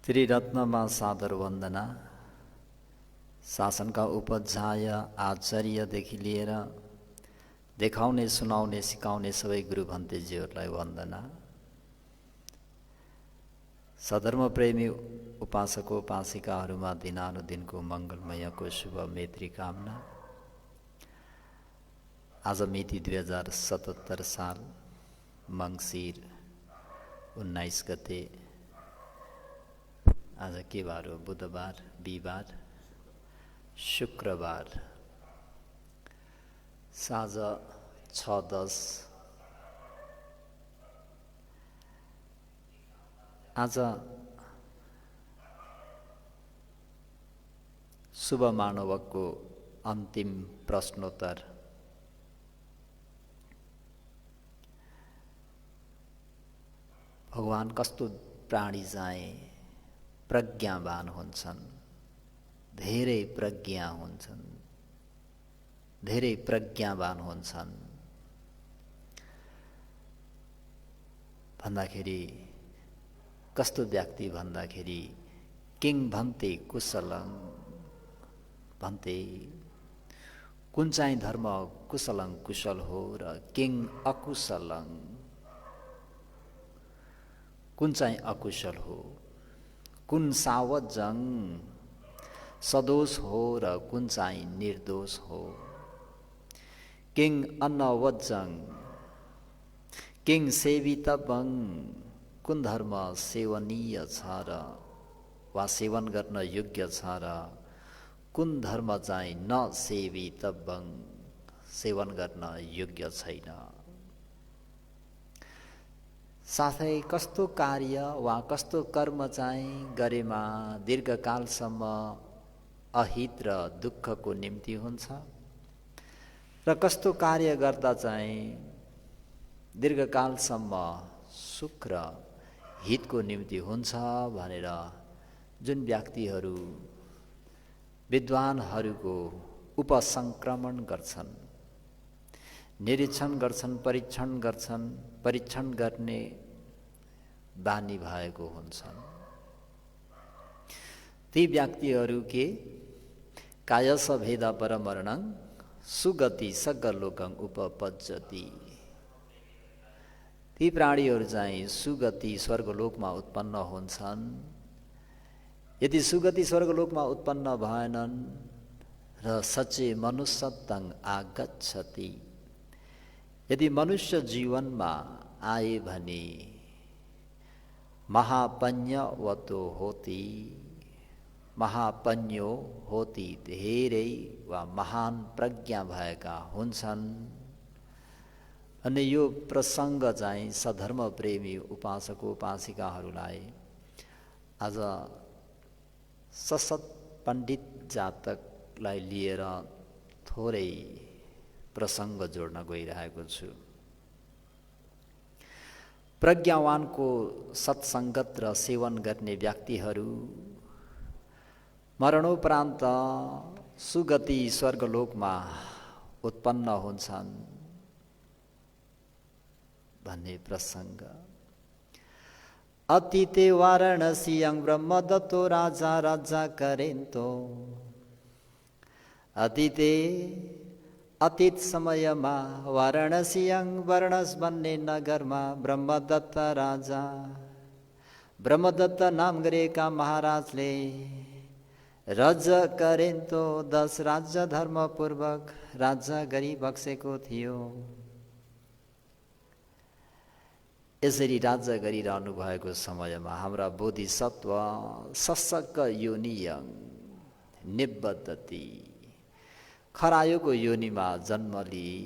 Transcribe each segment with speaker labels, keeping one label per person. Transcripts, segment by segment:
Speaker 1: त्रिरत्नमा सादर वन्दना। शासनका उपाध्याय आचार्यदेखि लिएर देखाउने सुनाउने सिकाउने सबै गुरु भन्तेजीहरूलाई वन्दना। सधर्म प्रेमी उपासक उपासिकाहरूमा दिनानुदिनको मङ्गलमयको शुभ मैत्री कामना। आज मिति 2077 साल मङ्सिर 19 गते। आज के बार हो? बुधबार, बिहिबार, शुक्रबार, साँझ 6:10। आज शुभ मानवको अन्तिम प्रश्नोत्तर। भगवान कस्तो प्राणी चाहिँ प्रज्ञावान हुन्छन्, धेरै प्रज्ञा हुन्छन्, धेरै प्रज्ञावान हुन्छन् भन्दाखेरि कस्तो व्यक्ति भन्दाखेरि किङ भन्ते कुशलं भन्ते, कुन चाहिँ धर्म कुशलं कुशल हो र किङ अकुशलं कुन चाहिँ अकुशल हो, कुन सावजङ सदोष हो र कुन चाहिँ निर्दोष हो, किङ अन्नवजङ किङ सेवितवङ, कुन धर्म सेवनीय छ र वा सेवन गर्न योग्य छ र कुन धर्म चाहिँ नसेवितवङ सेवन गर्न योग्य छैन। साथै कस्तो कार्य वा कस्तो कर्म चाहिँ गरेमा दीर्घकालसम्म अहित र दुःखको निम्ति हुन्छ र कस्तो कार्य गर्दा चाहिँ दीर्घकालसम्म सुख र हितको निम्ति हुन्छ भनेर जुन व्यक्तिहरू विद्वानहरूको उपसंक्रमण गर्छन्, निरीक्षण गर्छन्, परीक्षण गर्ने बानी भएको हुन्छन्, ती व्यक्तिहरू के कायस भेद परमर्णं सुगति सगलोकं उपपज्जति। ती प्राणीहरू चाहिँ सुगति स्वर्गलोकमा उत्पन्न हुन्छन्। यदि सुगति स्वर्गलोकमा उत्पन्न भएनन् र सच्चे मनुष्यत्वं आगच्छति, यदि मनुष्य जीवनमा आए भने महापन्यवतो होती, महापन्यो होती, धेरै वा महान प्रज्ञा भएका हुन्छन्। अनि यो प्रसङ्ग चाहिँ सधर्म प्रेमी उपासक उपासिकाहरूलाई आज सशत पण्डित जातकलाई लिएर थोरै प्रसङ्ग जोड्न गइरहेको छु। प्रज्ञावानको सत्सङ्गत र सेवन गर्ने व्यक्तिहरू मरणोपरान्त सुगति स्वर्गलोकमा उत्पन्न हुन्छन् भन्ने प्रसङ्ग। अतीते वाराणसीयं ब्रह्मदत्तो राजा राजा करेन्तो। अतीत समयमा वाराणसीयं वाराणस भन्ने नगरमा ब्रह्मदत्त राजा, ब्रह्मदत्त नाम गरेका महाराजले राज्य करेन्तो 10 राज्य धर्मपूर्वक राज्य गरिबक्सेको थियो। यसरी राज्य गरिरहनु भएको समयमा हाम्रा बोधिसत्व सशक योनियं निबद्धति, खरायोको योनिमा जन्म लिई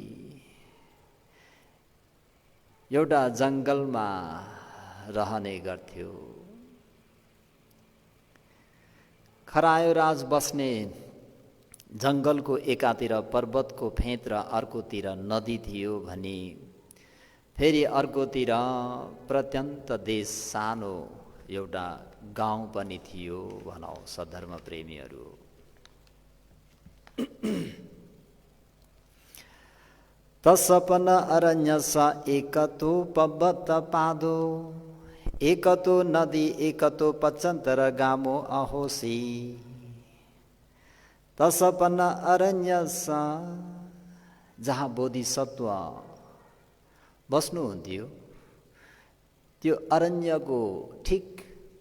Speaker 1: एउटा जङ्गलमा रहने गर्थ्यो। खरायो राज बस्ने जङ्गलको एकातिर पर्वतको फेद र अर्कोतिर नदी थियो भने फेरि अर्कोतिर प्रत्यन्त देश सानो एउटा गाउँ पनि थियो भनौँ सधर्म प्रेमीहरू। तसपन अरण्यस एकतो पब्बत पादो। एकतो नदी एकतो पचन्तर गामो अहोसी तसपन अरण्य जहाँ बोधिसत्व बस्नुहुन्थ्यो त्यो अरण्यको ठिक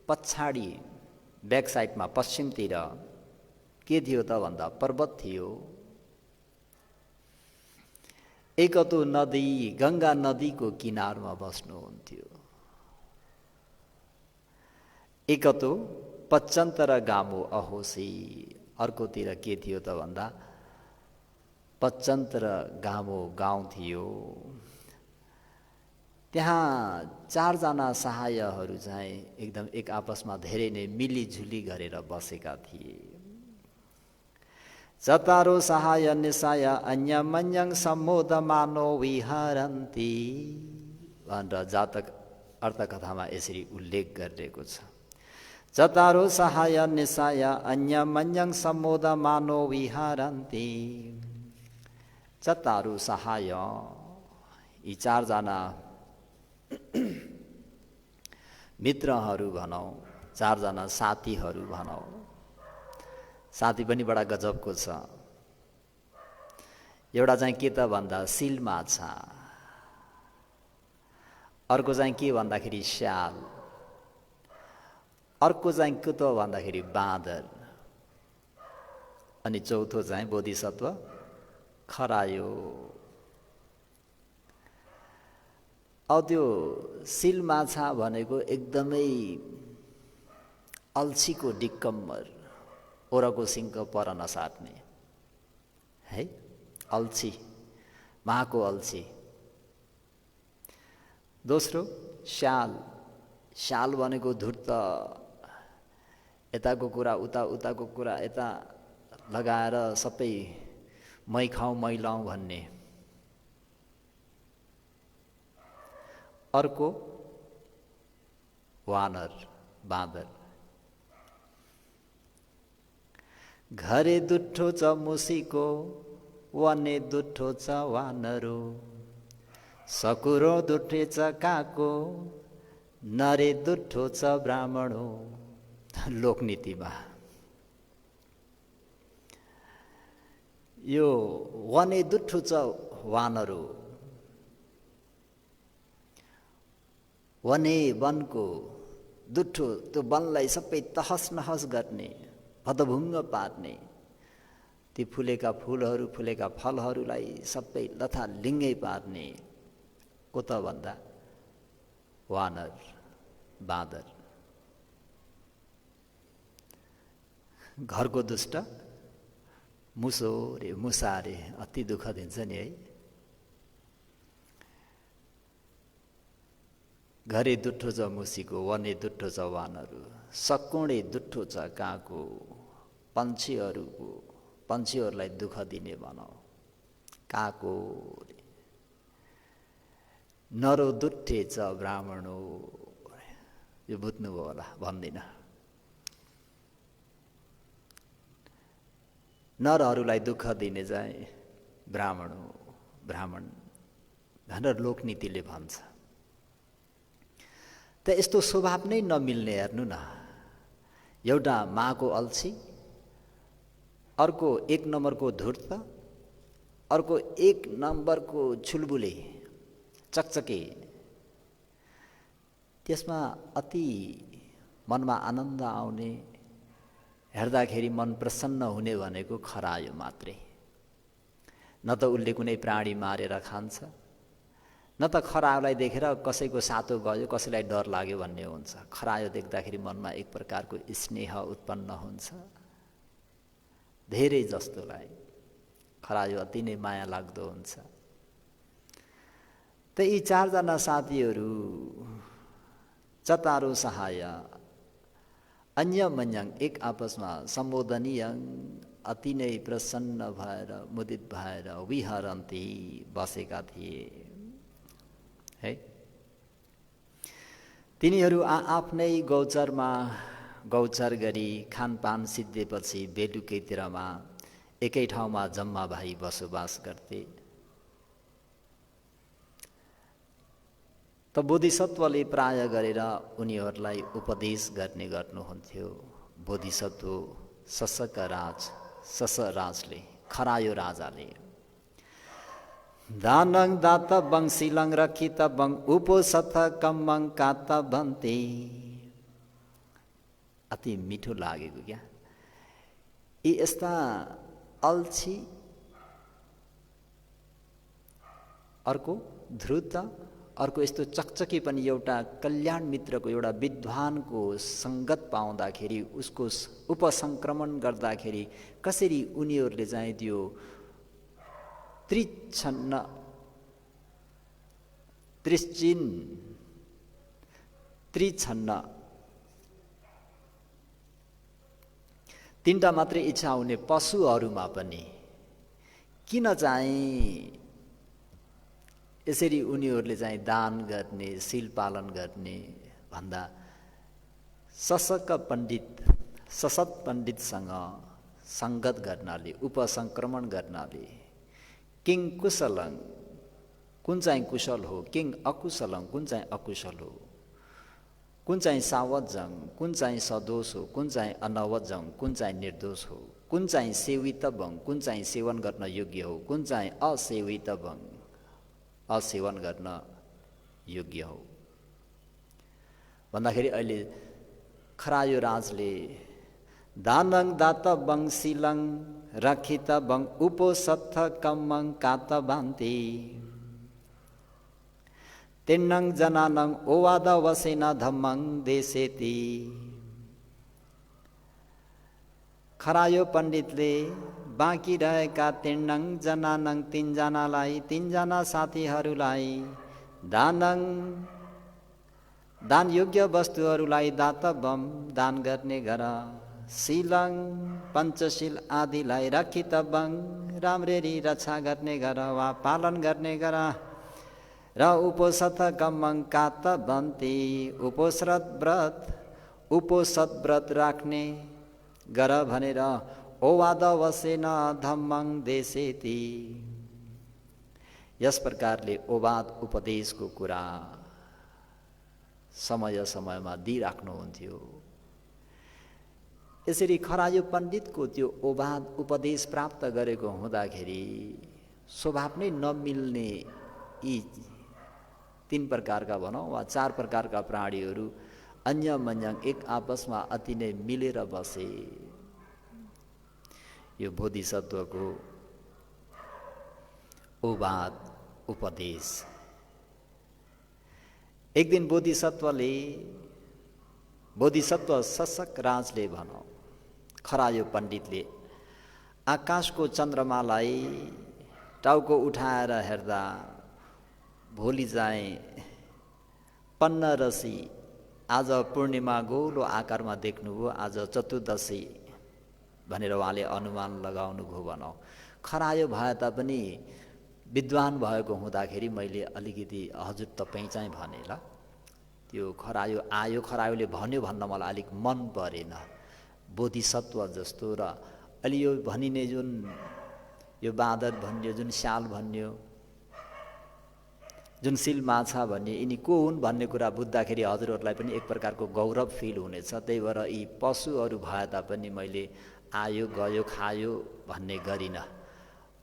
Speaker 1: पछाडि ब्याक साइडमा पश्चिमतिर के थियो त भन्दा पर्वत थियो। एकतो नदी गङ्गा नदीको किनारमा बस्नुहुन्थ्यो। एकतो पचन्तर गामो अहोसी अर्कोतिर के थियो त भन्दा पचन्तर गामो गाउँ थियो। त्यहाँ चारजना सहायहरू चाहिँ एकदम एक आपसमा धेरै नै मिलिझुली गरेर बसेका थिए। चतारो सहाय निसाय अन्यमन्यं सम्मोदमानो विहरन्ति भनेर जातक अर्थकथामा यसरी उल्लेख गरिएको छ। चतारो सहाय निसाय अन्यमन्यं सम्मोदमानो विहरन्ति। चतारो सहाय यी चारजना मित्रहरू भनौँ, चारजना साथीहरू भनौँ। साथी पनि बडा गजबको छ। एउटा चाहिँ के त भन्दा सिल माछा, अर्को चाहिँ के भन्दाखेरि स्याल, अर्को चाहिँ के त भन्दाखेरि बाँदर, अनि चौथो चाहिँ बोधिसत्व खरायो। अब त्यो सिल माछा भनेको एकदमै अल्छीको डिक्कम्बर, ओरको सिङको पर नसाट्ने है, अल्छी, महाको अल्छी। दोस्रो स्याल, स्याल भनेको धूर्त, यताको कुरा उता, उताको कुरा यता लगाएर सबै मै खाउँ मै लाउँ भन्ने। अर्को वानर, बाँदर। घरे दुठो छ मुसीको वने दुठो छ वानरो, सकुरो दुठे छ काको नरे दुठो छ ब्राह्मणो। लोकनीतिमा यो वने दुठो छ वानरो, वने वनको, दुठो त्यो वनलाई सबै तहस नहस गर्ने, भदभुङ्ग पार्ने, ती फुलेका फुलहरू फुलेका फलहरूलाई सबै लथालिङ्गै पार्ने को त भन्दा वानर, बाँदर। घरको दुष्ट मुसो रे, मुसा रे, अति दुःख दिन्छ नि है। घरे दुठो छ मुसीको वने दुठो छ वानरु, सकुणे दुठो छ काको, पन्छीहरूलाई दुःख दिने भनौँ काको। नरो दुठे छ ब्राह्मणो, यो बुझ्नुभयो होला भन्दिनँ। नरहरूलाई दुःख दिने चाहिँ ब्राह्मण हो, ब्राह्मण भनेर लोकनीतिले भन्छ। त यस्तो स्वभाव नै नमिल्ने हेर्नु न, एउटा माको अल्छी, अर्को एक नम्बरको धूर्त, अर्को एक नम्बरको छुलबुले चकचके। त्यसमा अति मनमा आनन्द आउने, हेर्दाखेरि मन प्रसन्न हुने भनेको खरायो मात्रै। न त उसले कुनै प्राणी मारेर खान्छ, न त खरायोलाई देखेर कसैको सातो गयो, कसैलाई डर लाग्यो भन्ने हुन्छ। खरायो देख्दाखेरि मनमा एक प्रकारको स्नेह उत्पन्न हुन्छ। धेरै जस्तोलाई खरायो अति नै माया लाग्दो हुन्छ। त यी चारजना साथीहरू चतारो सहाय अन्यमन्यं, एक आपसमा सम्बोधनीय, अति नै प्रसन्न भएर मुदित भएर विहरन्ति, बसेका थिए है। तिनीहरू आफ्नै गौचरमा गौचर गरी खानपान सिद्धिएपछि बेलुकैतिरमा एकै ठाउँमा जम्मा भई बसोबास गर्थे। त बोधिसत्वले प्राय गरेर उनीहरूलाई उपदेश गर्ने गर्नुहुन्थ्यो। बोधिसत्व ससराजले खरायो राजाले दानङ दात बङसिलङ रखित बङ उपोसथ कम्मङ कात भन्ते। अति मिठो लागेको क्या। यी यस्ता अल्छी, अर्को ध्रुत, अर्को यस्तो चकचकी पनि एउटा कल्याण मित्रको, एउटा विद्वानको सङ्गत पाउँदाखेरि, उसको उपसङ्क्रमण गर्दाखेरि कसरी उनीहरूले चाहिँ त्यो त्रिछन्न तीनटा मात्रै इच्छा हुने पशुहरूमा पनि किन चाहिँ यसरी उनीहरूले चाहिँ दान गर्ने, शील पालन गर्ने भन्दा ससत पण्डितसँग सङ्गत गर्नाले, उपसङ्क्रमण गर्नाले किङ कुशलङ, कुन चाहिँ कुशल हो, किङ अकुशलङ, कुन चाहिँ अकुशल हो, कुन चाहिँ सावजङ, कुन चाहिँ सदोष हो, कुन चाहिँ अनवजङ, कुन चाहिँ निर्दोष हो, कुन चाहिँ सेवितबङ, कुन चाहिँ सेवन गर्न योग्य हो, कुन चाहिँ असेवितबङ, असेवन गर्न योग्य हो भन्दाखेरि अहिले खरायो राजले दानङ दात बङ सिलङ रखित बङ उपोसथ कम्मङ कात भान्ति तेन्नङ जनानङ ओवाद वसेन धम्मङ देशेति। खरायो पण्डितले बाँकी रहेका तेन्नङ जनानङ तीनजना साथीहरूलाई दान योग्य वस्तुहरूलाई दातवम दान गर्ने गर, शिलङ पञ्चशील आदिलाई रखित बङ राम्ररी रक्षा गर्ने गर वा पालन गर्ने गर, र उपोसथ कम्मङ कात भन्ती उपोसत व्रत राख्ने गर भनेर ओवाद वसेन धम्मङ देशेति। यस प्रकारले ओवाद उपदेशको कुरा समय समयमा दिइराख्नुहुन्थ्यो। यसरी खरायो पण्डितको त्यो ओवाद उपदेश प्राप्त गरेको हुँदाखेरि स्वभाव नै नमिल्ने यी 3 प्रकारका भनौँ वा 4 प्रकारका प्राणीहरू अन्यमन्यङ एक आपसमा अति नै मिलेर बसे। यो बोधिसत्वको ओवाद उपदेश। एक दिन बोधिसत्व सशक राजले भनौँ खरायो पण्डितले आकाशको चन्द्रमालाई टाउको उठाएर हेर्दा भोलि चाहिँ पन्नरसी, आज पूर्णिमा गोलो आकारमा देख्नुभयो, आज चतुर्दशी भनेर उहाँले अनुमान लगाउनुभयो भनौँ। खरायो भए तापनि विद्वान भएको हुँदाखेरि मैले अलिकति हजुर तपाईँ चाहिँ भने ल, त्यो खरायो आयो, खरायोले भन्यो भन्न मलाई अलिक मन परेन। बोधिसत्व जस्तो र अलि यो भनिने जुन यो बाँदर भन्यो, जुन स्याल भन्यो, जुन सिल माछा भन्ने, यिनी को हुन् भन्ने कुरा बुझ्दाखेरि हजुरहरूलाई पनि एक प्रकारको गौरव फिल हुनेछ। त्यही भएर यी पशुहरू भए तापनि मैले आयो गयो खायो भन्ने गरिनँ,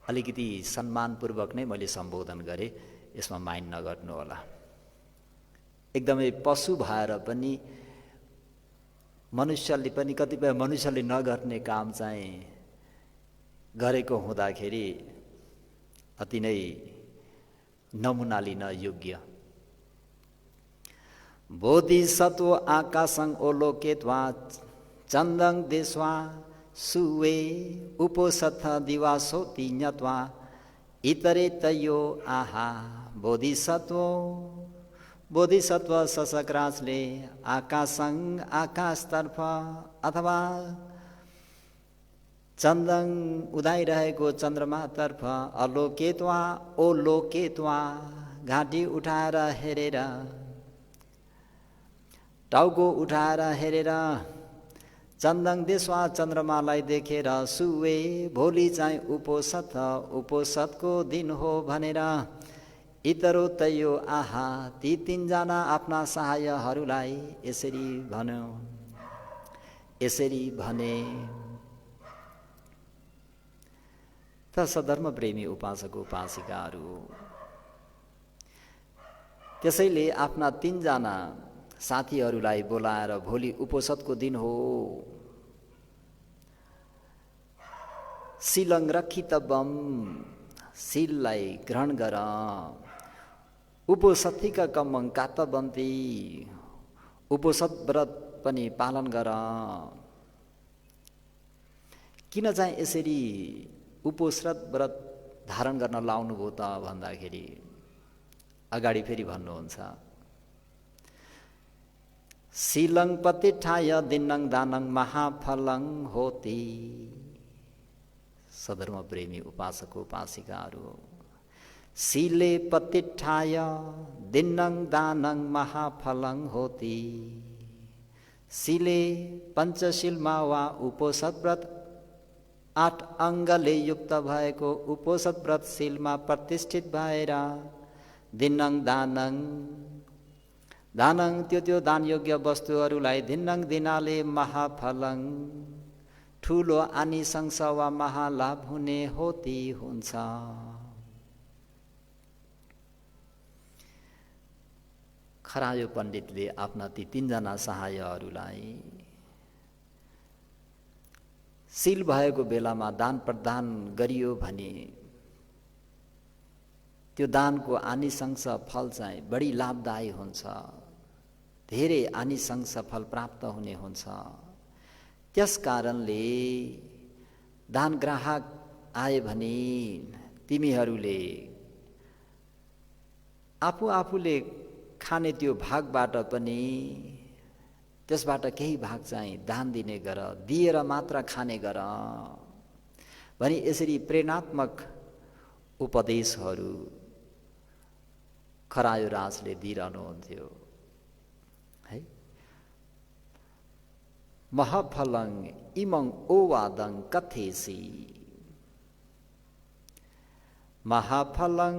Speaker 1: अलिकति सम्मानपूर्वक नै मैले सम्बोधन गरेँ, यसमा माइन्ड नगर्नु होला। एकदमै पशु भएर पनि मनुष्यले पनि कतिपय मनुष्यले नगर्ने काम चाहिँ गरेको हुँदाखेरि अति नै नमुना लिन योग्य। बोधिसत्व आकाशं ओलोकेत्वा चन्दं देश्वा सुवे उपोसथ दिवासोति ज्ञत्वा इतरे तयो आहा। बोधिसत्व सशकराजले आकाशं आकाशतर्फ अथवा चन्दन उदाइरहेको चन्द्रमातर्फ अलोकेत्वा ओलोकेत्वा घाँटी उठाएर हेरेर, टाउको उठाएर हेरेर चन्दन देशवा चन्द्रमालाई देखेर सुवे भोलि चाहिँ उपोसतको दिन हो भनेर इतरो तयो आहा ती तीनजना आफ्ना सहायहरूलाई यसरी भन्यो, यसरी भने। त सधर्म प्रेमी उपासक उपासिकाहरू, त्यसैले आफ्ना तीनजना साथीहरूलाई बोलाएर भोलि उपोषदको दिन हो, शिलं रक्षितव्यम, शिललाई ग्रहण गर, उपोषथिका कम्मं कातवन्ती, उपोषद व्रत पनि पालन गर। किन चाहिँ यसरी उपोषद व्रत धारण गर्न लाउनुभयो त भन्दाखेरि अगाडि फेरि भन्नुहुन्छ, शिलं प्रतिष्ठाय दिन्नं दानं महाफलं होति। सधर्म प्रेमी उपासक उपासिकाहरू, शीले प्रतिष्ठाय दिन्नं दानं महाफलं होति। शीले पञ्चशीलमा वा उपोषद व्रत 8 अङ्गले युक्त भएको उपोषद व्रत शीलमा प्रतिष्ठित भएर दिन्नं दानं, दानं त्यो दान योग्य वस्तुहरूलाई दिन्नं दिनाले महाफलं, ठुलो आनिसंस वा महालाभ हुने होती हुन्छ। खरायो पण्डितले आफ्ना ती तीनजना सहायहरूलाई शील भएको बेलामा दान प्रदान गरियो भने त्यो दानको आनिसंस फल चाहिँ बढी लाभदायी हुन्छ, धेरै आनिसंस फल प्राप्त हुने हुन्छ। त्यस कारणले दान ग्राहक आए भने तिमीहरूले आफूले खाने त्यो भागबाट पनि त्यसबाट केही भाग चाहिँ दान दिने गर, दिएर मात्र खाने गर भनी यसरी प्रेरणात्मक उपदेशहरू खरायो राजले दिइरहनुहुन्थ्यो है। महफलं इमं ओवादं कथेसि, महफलं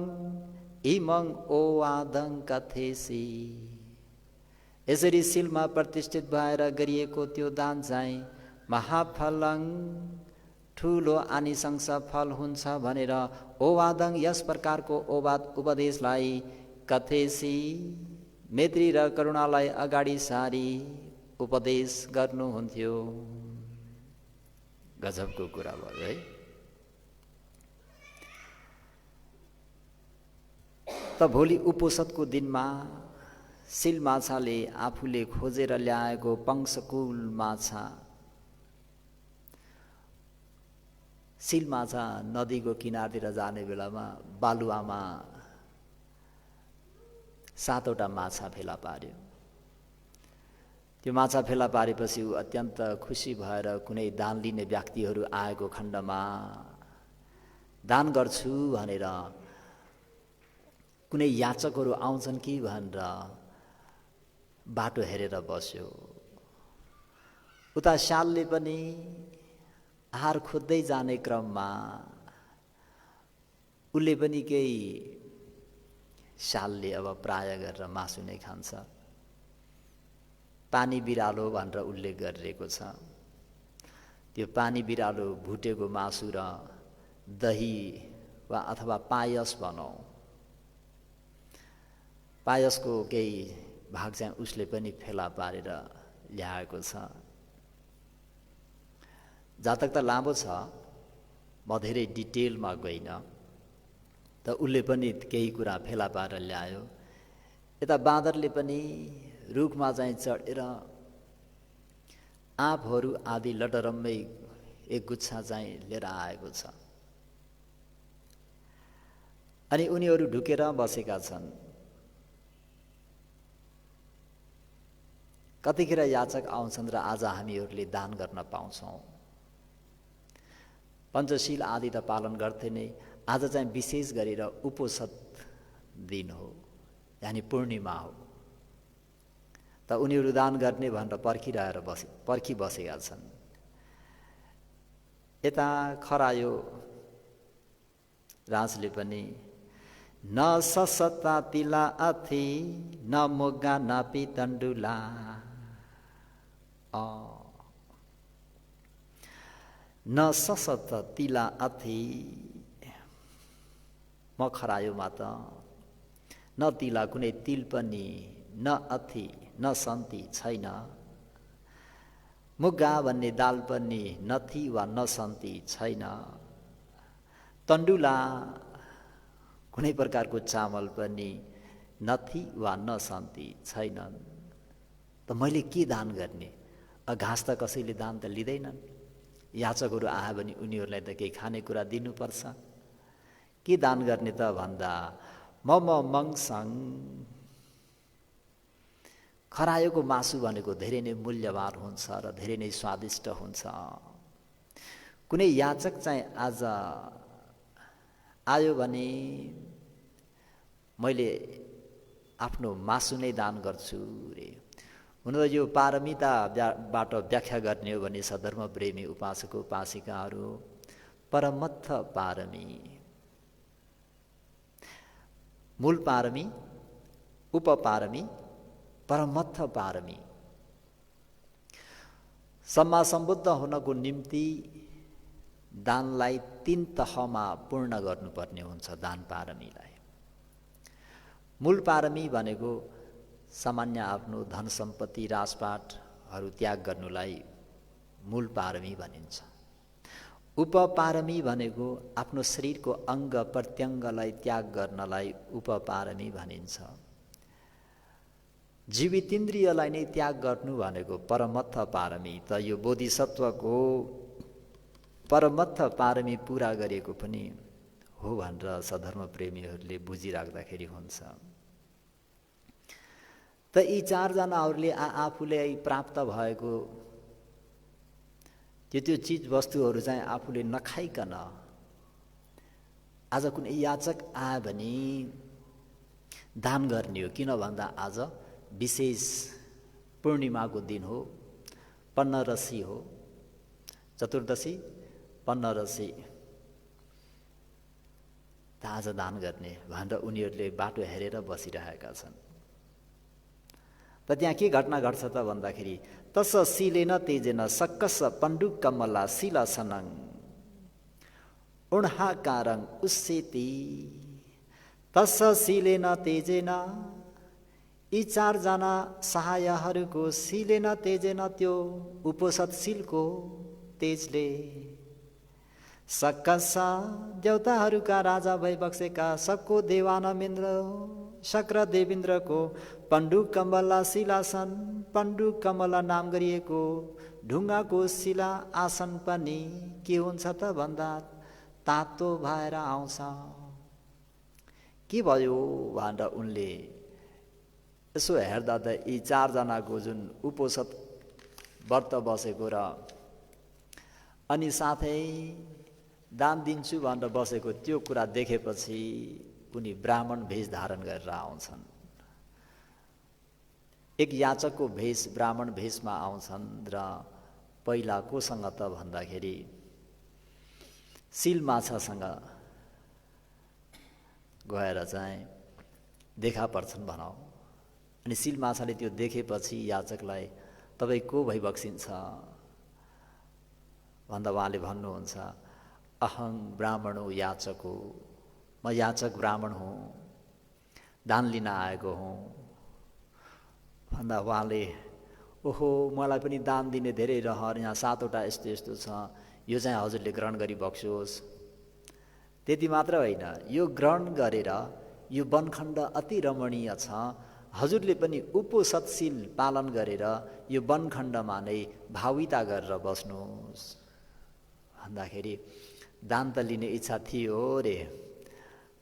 Speaker 1: इमं ओवादं कथेसि। यसरी शीलमा प्रतिष्ठित भएर गरिएको त्यो दान चाहिँ महाफलं, ठुलो आनिसंस फल हुन्छ भनेर ओवादं यस प्रकारको ओवाद उपदेशलाई कथेसी मैत्री र करुणालाई अगाडि सारी उपदेश गर्नुहुन्थ्यो। गजबको कुरा भयो है। त भोलि उपोषदको दिनमा शील माछाले आफूले खोजेर ल्याएको पंशकुल माछा, शील माछा नदीको किनारतिर जाने बेलामा बालुवामा 7वटा माछा फेला पार्यो। त्यो माछा फेला पारेपछि ऊ अत्यन्त खुसी भएर कुनै दान लिने व्यक्तिहरू आएको खण्डमा दान गर्छु भनेर, कुनै याचकहरू आउँछन् कि भनेर बाटो हेरेर बस्यो। उता श्यालले पनि आहार खोज्दै जाने क्रममा उसले पनि केही, श्यालले अब प्राय गरेर मासु नै खान्छ, पानी बिरालो भनेर उल्लेख गरिरहेको छ। त्यो पानी बिरालो भुटेको मासु र दही वा अथवा पायस भनौँ, पायसको केही भाग चाहिँ उसले पनि फेला पारेर ल्याएको छ। जातक त लामो छ, म धेरै डिटेलमा गइन, त उसले पनि केही कुरा फेला पारेर ल्यायो। यता बाँदरले पनि रुखमा चाहिँ चढेर आँपहरू आदि लटरम्मै एक गुच्छा चाहिँ लिएर आएको छ। अनि उनीहरू ढुकेर बसेका छन्। कतिखेर याचक आउँछन् र आज हामीहरूले दान गर्न पाउँछौँ। पञ्चशील आदि त पालन गर्थे नै, आज चाहिँ विशेष गरेर उपोषद दिन हो, यानि पूर्णिमा हो, त उनीहरू दान गर्ने भनेर पर्खिबसेका छन्। यता खरायो राजले पनि न ससता तिला अथि न मोगा न पितण्डुला। न ससत तिला अथि म खरायो मात, न तिला कुनै तिल पनि, न अथि न सन्ति छैन। मुगा भन्ने दाल पनि नथी वा नसन्ती छैन। तण्डुला कुनै प्रकारको चामल पनि नथी वा नसन्ती छैनन्। त मैले के दान गर्ने? घाँस त कसैले दान त लिँदैनन्। याचकहरू आए भने उनीहरूलाई त केही खानेकुरा दिनुपर्छ। के दान गर्ने त भन्दा मम मङसङ, खरायोको मासु भनेको धेरै नै मूल्यवान हुन्छ र धेरै नै स्वादिष्ट हुन्छ। कुनै याचक चाहिँ आज आयो भने मैले आफ्नो मासु नै दान गर्छु रे। हुन त यो पारमिताबाट व्याख्या गर्ने हो भने सधर्म प्रेमी उपासक उपासिकाहरू परमत्थ पारमी, मूल पारमी, उपपारमी, परमत्थ पारमी। सम्मा सम्बुद्ध हुनको निम्ति दानलाई 3 तहमा पूर्ण गर्नुपर्ने हुन्छ। दान पारमीलाई मूल पारमी भनेको सामान्य आफ्नो धन सम्पत्ति राजपाटहरू त्याग गर्नुलाई मूल पारमी भनिन्छ। उपपारमी भनेको आफ्नो शरीरको अङ्ग प्रत्यङ्गलाई त्याग गर्नलाई उपपारमी भनिन्छ। जीवितेन्द्रियलाई नै त्याग गर्नु भनेको परमत्थ पारमी। त यो बोधिसत्वको परमत्थ पारमी पुरा गरेको पनि हो भनेर सधर्म प्रेमीहरूले बुझिराख्दाखेरि हुन्छ। त यी 4 जनाहरूले आफूले प्राप्त भएको त्यो चिज वस्तुहरू चाहिँ आफूले नखाइकन आज कुनै याचक आयो भने दान गर्ने हो। किन भन्दा आज विशेष पूर्णिमाको दिन हो, पन्नरसी हो, चतुर्दशी पन्नरसी। त आज दान गर्ने भनेर उनीहरूले बाटो हेरेर बसिरहेका छन्। त त्यहाँ के घटना घट्छ त भन्दाखेरि तस शिलेन तेजेन सक्कस पण्डु कमला शिलासनङ उण्हाकारङ उस्सेति। तस शिलेन तेजेन, यी 4 जना सहायहरूको शिलेन तेजेन त्यो उपोषदशीलको तेजले सक्कस देवताहरूका राजा भइबक्सेका सबको देवानमेन्द्र शक्र देवेन्द्रको पण्डु कमला शिलासन, पण्डु कमला नाम गरिएको ढुङ्गाको शिला आसन पनि के हुन्छ त भन्दा तातो भएर आउँछ। के भयो भनेर उनले यसो हेर्दा त यी 4 जनाको जुन उपोषद व्रत बसेको र अनि साथै दान दिन्छु भनेर बसेको त्यो कुरा देखेपछि उनी ब्राह्मण भेष धारण गरेर आउँछन्। एक याचकको भेष ब्राह्मण भेषमा आउँछन् र पहिला कोसँग त भन्दाखेरि शिलमाछासँग गएर चाहिँ देखा पर्छन् भनौँ। अनि शिलमाछाले त्यो देखेपछि याचकलाई तपाईँ को भइबक्सिन्छ भन्दा उहाँले भन्नुहुन्छ अहं ब्राह्मणो याचको, म याचक ब्राह्मण हुँ, दान लिन आएको हुँ भन्दा उहाँले ओहो मलाई पनि दान दिने धेरै रहर, यहाँ 7 वटा यस्तो यस्तो छ, यो चाहिँ हजुरले ग्रहण गरिबक्सोस्। त्यति मात्र होइन, यो ग्रहण गरेर यो वनखण्ड अति रमणीय छ, हजुरले पनि उपोषदशील पालन गरेर यो वनखण्डमा नै भाविता गरेर बस्नुहोस् भन्दाखेरि दान त लिने इच्छा थियो रे,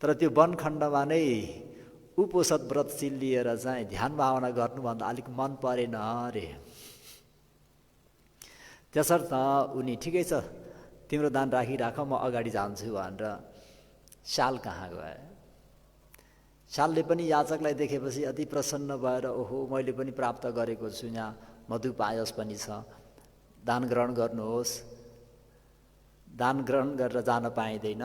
Speaker 1: तर त्यो वनखण्डमा नै उपोषद व्रतशील लिएर चाहिँ ध्यान भावना गर्नुभन्दा अलिक मन परेन रे। त्यसर्थ उनी ठिकै छ तिम्रो दान राखिराख म अगाडि जान्छु भनेर शाल कहाँ गए। शालले पनि याचकलाई देखेपछि अति प्रसन्न भएर ओहो मैले पनि प्राप्त गरेको छु, यहाँ मधु पायस पनि छ, दान ग्रहण गर्नुहोस्। दान ग्रहण गरेर जान पाइँदैन।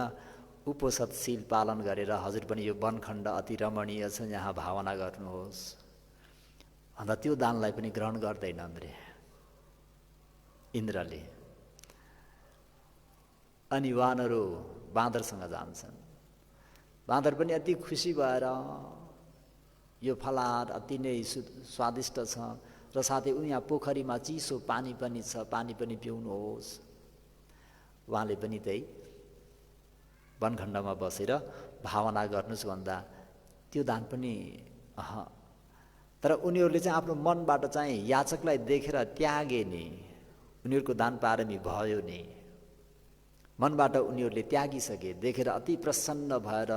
Speaker 1: उपोषदशील पालन गरेर हजुर पनि यो वनखण्ड अति रमणीय छ, यहाँ भावना गर्नुहोस् भन्दा त्यो दानलाई पनि ग्रहण गर्दैनन् रे इन्द्रले। अनि वानरहरू बाँदरसँग जान्छन्। बाँदर पनि अति खुसी भएर यो फलाहार अति नै स्वादिष्ट छ र साथै यहाँ पोखरीमा चिसो पानी पनि छ, पानी पनि पिउनुहोस्। उहाँले पनि त्यही वनखण्डमा बसेर भावना गर्नुहोस् भन्दा त्यो दान पनि तर उनीहरूले चाहिँ आफ्नो मनबाट चाहिँ याचकलाई देखेर त्यागे नि, उनीहरूको दान पारमी भयो नि, मनबाट उनीहरूले त्यागिसके, देखेर अति प्रसन्न भएर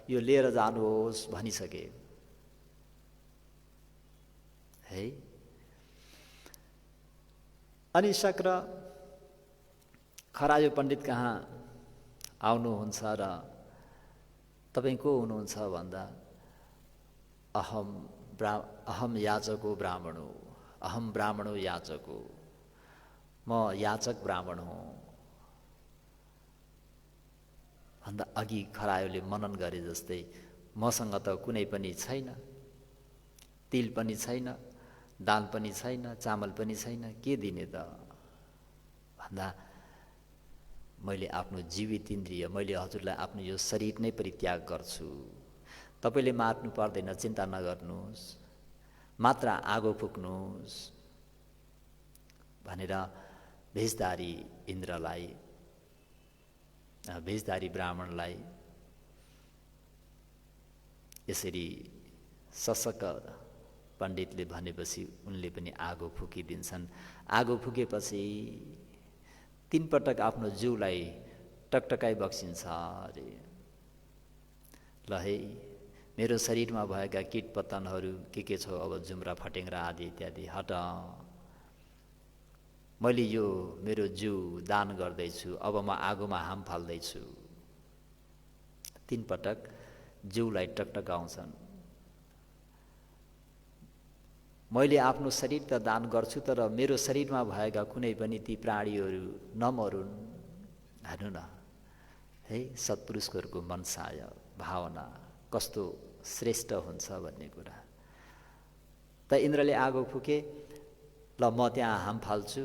Speaker 1: यो लिएर जानुहोस् भनिसके है। अनि शक्र खरायो पण्डित कहाँ आउनुहुन्छ र तपाईँ को हुनुहुन्छ भन्दा अहम याचको ब्राह्मणो, अहम ब्राह्मणो याचको, म याचक ब्राह्मण हुँ भन्दा अघि खरायोले मनन गरे जस्तै मसँग त कुनै पनि छैन, तिल पनि छैन, दाल पनि छैन, चामल पनि छैन, के दिने त भन्दा मैले आफ्नो जीवित इन्द्रिय, मैले हजुरलाई आफ्नो यो शरीर नै परित्याग गर्छु, तपाईँले मार्नु पर्दैन, चिन्ता नगर्नुहोस्, मात्र आगो फुक्नुहोस् भनेर भेषधारी इन्द्रलाई, भेषधारी ब्राह्मणलाई यसरी सशक पण्डितले भनेपछि उनले पनि आगो फुकिदिन्छन्। आगो फुकेपछि 3 पटक आफ्नो जिउलाई टकटकाइ बक्सिन्छ अरे, ल है मेरो शरीरमा भएका कीट पतनहरू के छौ, अब जुम्रा फटेङ्ग्रा आदि इत्यादि हट, मैले यो मेरो जिउ दान गर्दैछु, अब म आगोमा हाम फाल्दैछु। 3 पटक जिउलाई टकटकाउँछन्। मैले आफ्नो शरीर त दान गर्छु, तर मेरो शरीरमा भएका कुनै पनि ती प्राणीहरू नमरुन्। हेर्नु न है, सत्पुरुषहरूको मनसाय भावना कस्तो श्रेष्ठ हुन्छ भन्ने कुरा। त इन्द्रले आगो फुके, ल म त्यहाँ हाम फाल्छु,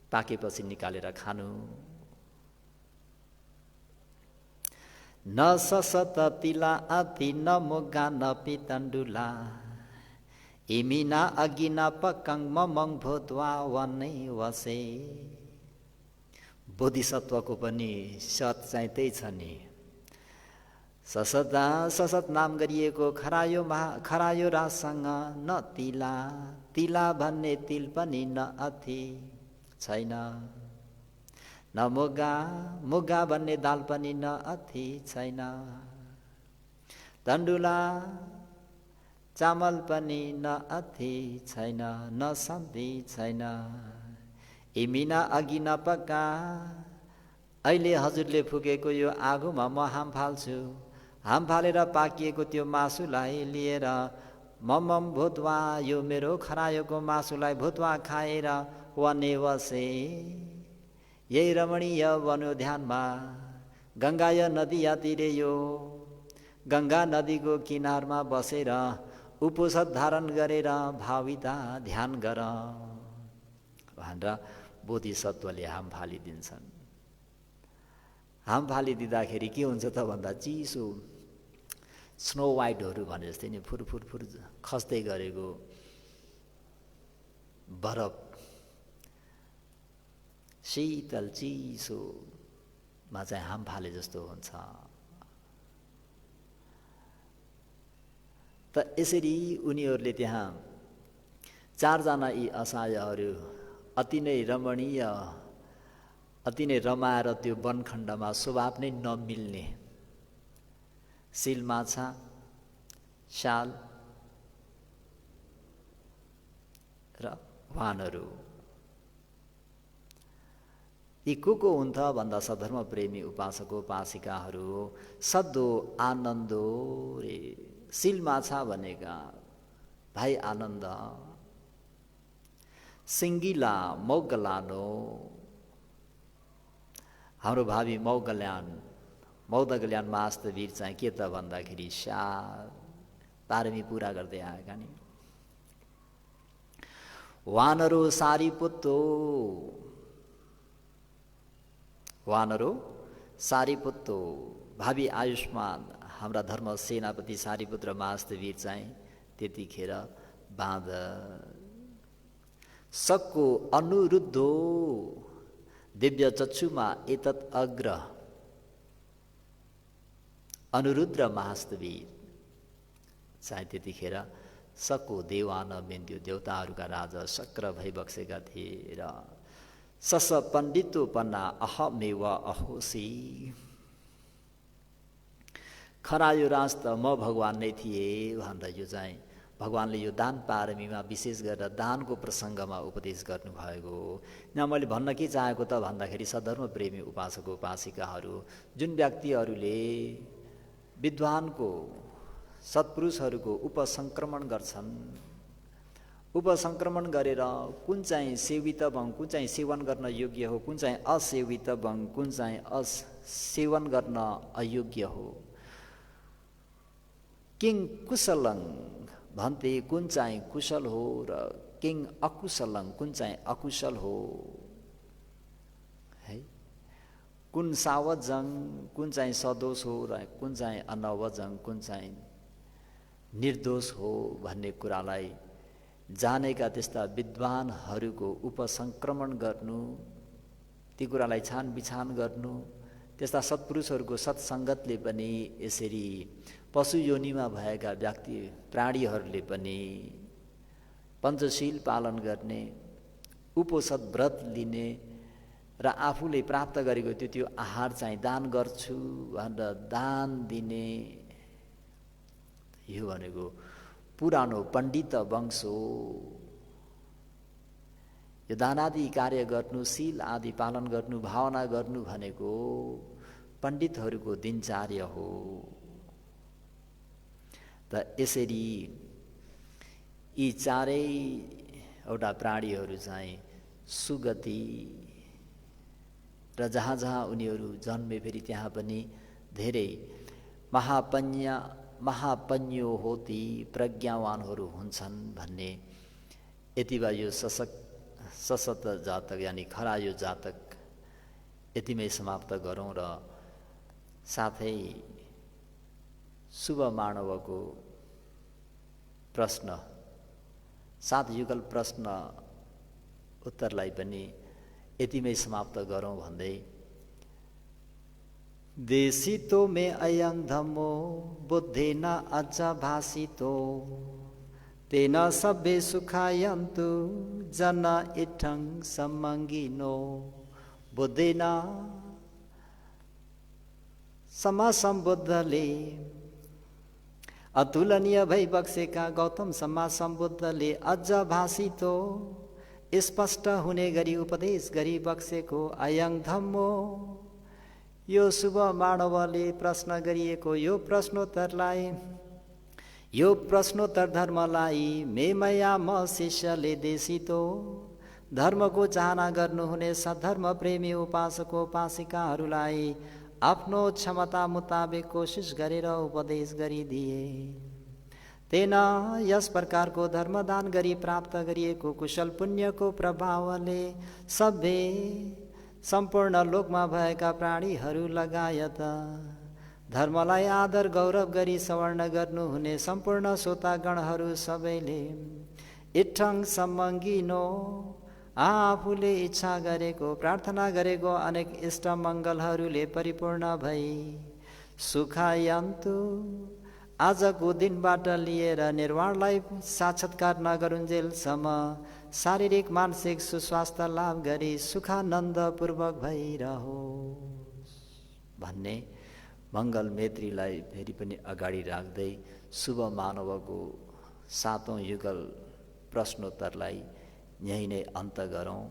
Speaker 1: पाकेपछि निकालेर खानु। न ससत तिला अति न मुगा न पितण्डुला, इमिना अगिना पक्कङ ममङ भूत्वा वनै वसे। बोधिसत्वको पनि सत चाहिँ त्यही छ नि। ससत नाम गरिएको खरायो रासँग न तिला, तिला भन्ने तिल पनि न अथि छैन, न मुगा भन्ने दाल पनि न अथि छैन, तण्डुला चामल पनि न अथि छैन, न सन्धि छैन, इमिना अघि नपक्का, अहिले हजुरले फुकेको यो आगोमा म हाम फाल्छु। हाम फालेर पाकिएको त्यो मासुलाई लिएर ममम भूत्वा, यो मेरो खरायोको मासुलाई भूत्वा खाएर वने वसे, यही रमणीय वनोद्यानमा गङ्गाय नदीया तिरे, यो गङ्गा नदीको किनारमा बसेर उपोषद धारण गरेर भाविता ध्यान गर भनेर बोधिसत्वले हाम फालिदिन्छन्। हाम फालिदिँदाखेरि के हुन्छ त भन्दा चिसो स्नो वाइटहरू भने जस्तै नि फुरफुर खस्दै गरेको बरफ शीतल चिसोमा चाहिँ हाम फाले जस्तो हुन्छ। त यसरी उनीहरूले त्यहाँ 4 जना यी असहायहरू अति नै रमणीय, अति नै रमाएर त्यो वनखण्डमा स्वभाव नै नमिल्ने सिल माछा, शाल र वानहरू, यी को हुन् त भन्दा सधर्म प्रेमी उपासक उपासिकाहरू, सद्दो आनन्दो रे। सिल माछा भनेका भाइ आनन्द, सिङ्गिला मौगलानो, हाम्रो भावी मौगल्यान मौत कल्याण मास्तवीर चाहिँ के त भन्दाखेरि पारमी पुरा गर्दै आएका नि। वानरो सारिपुत्तो, वानरो सारिपुत्तो, भावी आयुष्मान हाम्रा धर्म सेनापति सारिपुत्र मास्तवीर चाहिँ त्यतिखेर बाँध सक्को अनुरुद्धो दिव्य चक्षुमा एतत् अग्र, अनुरुद्र महास्तवीर चाहिँ त्यतिखेर सक्को देवान बिन्द्यो, देवताहरूका राजा शक्र भइबक्सेका थिए र सस पण्डितो पन्ना अहमेव अहोसी, खरा यो राज त म भगवान नै थिएँ भनेर यो चाहिँ भगवानले यो दान पारमीमा विशेष गरेर दानको प्रसङ्गमा उपदेश गर्नुभएको। यहाँ मैले भन्न के चाहेको त भन्दाखेरि सधर्म प्रेमी उपासक उपासिकाहरू, जुन व्यक्तिहरूले विद्वानको सत्पुरुषहरूको उपसङ्क्रमण गर्छन्, उपसङ्क्रमण गरेर कुन चाहिँ सेवित वङ, कुन चाहिँ सेवन गर्न योग्य हो, कुन चाहिँ असेवित वङ, कुन चाहिँ सेवन गर्न अयोग्य हो, किङ कुशलङ भन्ते कुन चाहिँ कुशल हो र किङ अकुशलङ कुन चाहिँ अकुशल हो है, कुन सावजङ कुन चाहिँ सदोष हो र कुन चाहिँ अनवजङ कुन चाहिँ निर्दोष हो भन्ने कुरालाई जानेका त्यस्ता विद्वानहरूको उपसङ्क्रमण गर्नु, ती कुरालाई छानबिछान गर्नु, त्यस्ता सत्पुरुषहरूको सत्सङ्गतले पनि यसरी पशु योनिमा भएका व्यक्ति प्राणीहरूले पनि पञ्चशील पालन गर्ने, उपोषद व्रत लिने र आफूले प्राप्त गरेको त्यो आहार चाहिँ दान गर्छु भनेर दान दिने, यो भनेको पुरानो पण्डित वंश हो। यो दानादि कार्य गर्नु, शील आदि पालन गर्नु, भावना गर्नु भनेको पण्डितहरूको दिनचर्या हो। त यसरी यी चारैवटा प्राणीहरू चाहिँ सुगति र जहाँ जहाँ उनीहरू जन्मे फेरि त्यहाँ पनि धेरै महापन्यो होती, प्रज्ञावानहरू हुन्छन् भन्ने यति बेला यो सशक्त जातक यानि खरा यो जातक यतिमै समाप्त गरौँ र साथै शुभ मानवको प्रश्न 7 युगल प्रश्न उत्तरलाई पनि यतिमै समाप्त गरौँ भन्दै देशितो मे अयं धम्मो बुद्धेन अज भासितो तेन सब्बे सुखायन्तु जन इठं सम्मङ्गिनो बुद्धेन समासम्बुद्धले अतुलनीय भई बक्सेका गौतम समासम्बुद्धले अझ भाषितो स्पष्ट हुने गरी उपदेश गरी बक्सेको अयं धम्मो, यो शुभ मानवले प्रश्न गरिएको यो प्रश्नोत्तर धर्मलाई मेमया म शिष्यले देशितो, धर्मको चाहना गर्नुहुने सद्धर्म प्रेमी उपासक उपासिकाहरूलाई आफ्नो क्षमता मुताबिक कोसिस गरेर उपदेश गरिदिए। तेन यस प्रकारको धर्मदान गरी प्राप्त गरिएको कुशल पुण्यको प्रभावले सबै सम्पूर्ण लोकमा भएका प्राणीहरू लगायत धर्मलाई आदर गौरव गरी सवर्ण गर्नुहुने सम्पूर्ण श्रोतागणहरू सबैले इठ्ठङ सम्मङ्गिनो, आफूले इच्छा गरेको प्रार्थना गरेको अनेक इष्ट मङ्गलहरूले परिपूर्ण भई सुखायन्तु, आजको दिनबाट लिएर निर्वाणलाई साक्षात्कार नगरुन्जेलसम्म शारीरिक मानसिक सुस्वास्थ्य लाभ गरी सुखानन्दपूर्वक भइरहोस् भन्ने मङ्गल मैत्रीलाई फेरि पनि अगाडि राख्दै शुभ मानवको 7औं युगल प्रश्नोत्तरलाई यही नै अन्त गरौँ।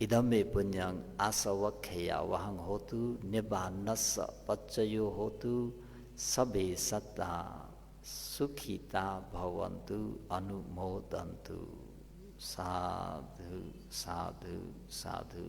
Speaker 1: इदम्मे पुण्यं आसवख्या वहं होतु निब्बान्नस्स पच्चयो होतु सबे सत्ता सुखिता भवन्तु अनुमोदन्तु। साधु साधु साधु।